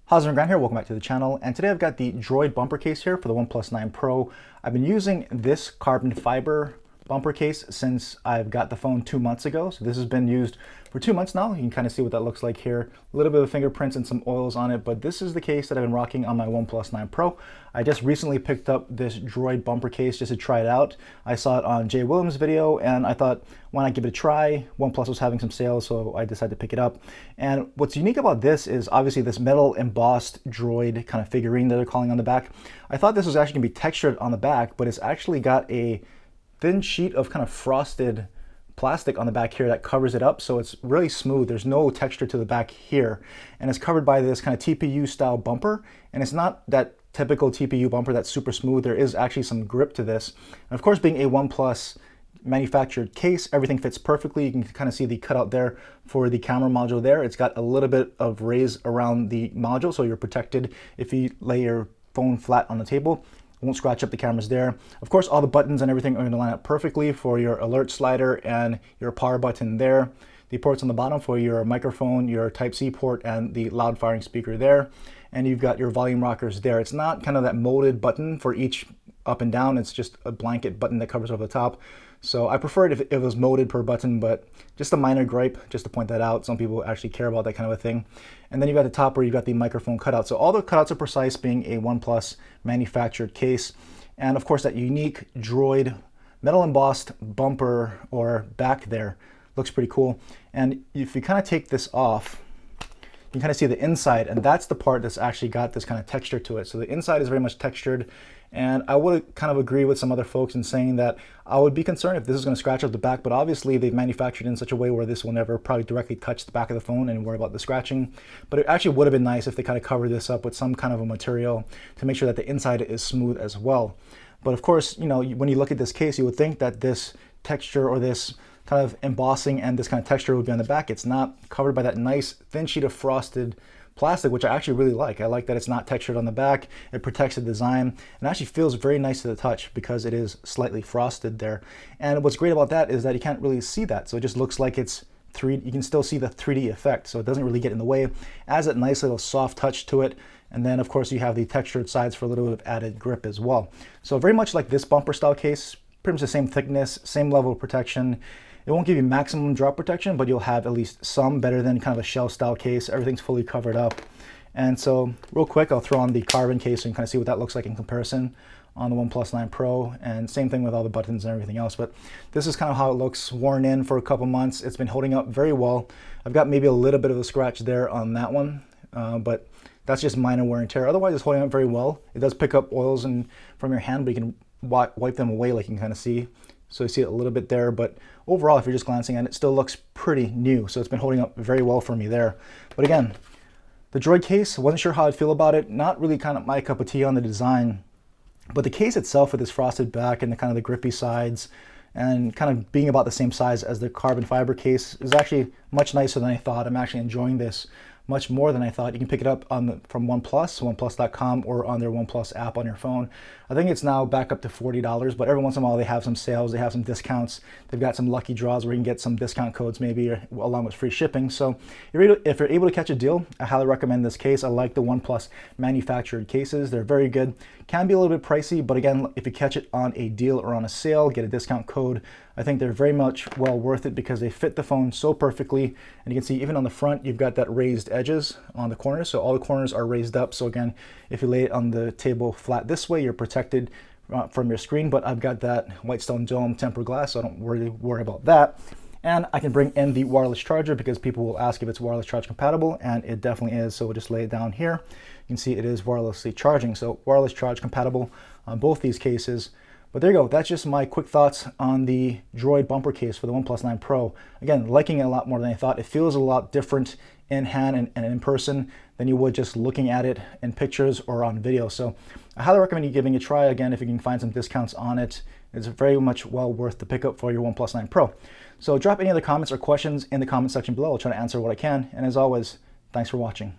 How's it going, Grant here? Welcome back to the channel. And today I've got the Droid bumper case here for the OnePlus 9 Pro. I've been using this carbon fiber bumper case since I've got the phone 2 months ago. So this has been used for 2 months now. You can kind of see what that looks like here. A little bit of fingerprints and some oils on it, but this is the case that I've been rocking on my OnePlus 9 Pro. I just recently picked up this Droid bumper case just to try it out. I saw it on Jay Williams' video and I thought, why not give it a try? OnePlus was having some sales, so I decided to pick it up. And what's unique about this is obviously this metal embossed Droid kind of figurine that they're calling on the back. I thought this was actually gonna be textured on the back, but it's actually got a thin sheet of kind of frosted plastic on the back here that covers it up, so it's really smooth. There's no texture to the back here, and it's covered by this kind of TPU style bumper, and it's not that typical TPU bumper that's super smooth. There is actually some grip to this, and of course, being a OnePlus manufactured case, everything fits perfectly. You can kind of see the cutout there for the camera module there. It's got a little bit of raise around the module, so you're protected if you lay your phone flat on the table. Won't scratch up the cameras there. Of course, all the buttons and everything are going to line up perfectly for your alert slider and your power button there. The ports on the bottom for your microphone, your Type-C port, and the loud firing speaker there. And you've got your volume rockers there. It's not kind of that molded button for each up and down. It's just a blanket button that covers over the top. So I prefer it if it was molded per button, but just a minor gripe, just to point that out. Some people actually care about that kind of a thing. And then you've got the top where you've got the microphone cutout. So all the cutouts are precise, being a OnePlus manufactured case. And of course, that unique Droid metal embossed bumper or back there looks pretty cool. And if you kind of take this off, you can kind of see the inside, and that's the part that's actually got this kind of texture to it. So the inside is very much textured, and I would kind of agree with some other folks in saying that I would be concerned if this is going to scratch up the back, but obviously they've manufactured it in such a way where this will never probably directly touch the back of the phone and worry about the scratching. But it actually would have been nice if they kind of covered this up with some kind of a material to make sure that the inside is smooth as well. But of course, you know, when you look at this case, you would think that this texture or this kind of embossing and this kind of texture would be on the back. It's not, covered by that nice thin sheet of frosted plastic, which I actually really like. I like that it's not textured on the back. It protects the design and actually feels very nice to the touch because it is slightly frosted there. And what's great about that is that you can't really see that. So it just looks like it's 3D. You can still see the 3D effect. So it doesn't really get in the way. Adds that nice little soft touch to it. And then of course you have the textured sides for a little bit of added grip as well. So very much like this bumper style case, pretty much the same thickness, same level of protection. It won't give you maximum drop protection, but you'll have at least some, better than kind of a shell style case. Everything's fully covered up. And so real quick, I'll throw on the carbon case so you can kind of see what that looks like in comparison on the OnePlus 9 Pro, and same thing with all the buttons and everything else. But this is kind of how it looks, worn in for a couple months. It's been holding up very well. I've got maybe a little bit of a scratch there on that one, but that's just minor wear and tear. Otherwise, it's holding up very well. It does pick up oils from your hand, but you can wipe them away, like you can kind of see. So you see it a little bit there, but overall, if you're just glancing at it, it still looks pretty new. So it's been holding up very well for me there. But again, the Droid case, wasn't sure how I'd feel about it. Not really kind of my cup of tea on the design, but the case itself with this frosted back and the kind of the grippy sides and kind of being about the same size as the carbon fiber case is actually much nicer than I thought. I'm actually enjoying this much more than I thought. You can pick it up from OnePlus, oneplus.com, or on their OnePlus app on your phone. I think it's now back up to $40, but every once in a while they have some sales, they have some discounts. They've got some lucky draws where you can get some discount codes maybe along with free shipping. So if you're able to catch a deal, I highly recommend this case. I like the OnePlus manufactured cases. They're very good. Can be a little bit pricey, but again, if you catch it on a deal or on a sale, get a discount code, I think they're very much well worth it because they fit the phone so perfectly. And you can see even on the front, you've got that raised edges on the corners. So all the corners are raised up. So again, if you lay it on the table flat this way, you're protected from your screen, but I've got that white stone dome tempered glass, so I don't really worry about that. And I can bring in the wireless charger because people will ask if it's wireless charge compatible, and it definitely is. So we'll just lay it down here. You can see it is wirelessly charging. So wireless charge compatible on both these cases. But there you go. That's just my quick thoughts on the Droid bumper case for the OnePlus 9 Pro. Again, liking it a lot more than I thought. It feels a lot different in hand and in person than you would just looking at it in pictures or on video. So I highly recommend you giving it a try. Again, if you can find some discounts on it, it's very much well worth the pickup for your OnePlus 9 Pro. So drop any other comments or questions in the comment section below. I'll try to answer what I can. And as always, thanks for watching.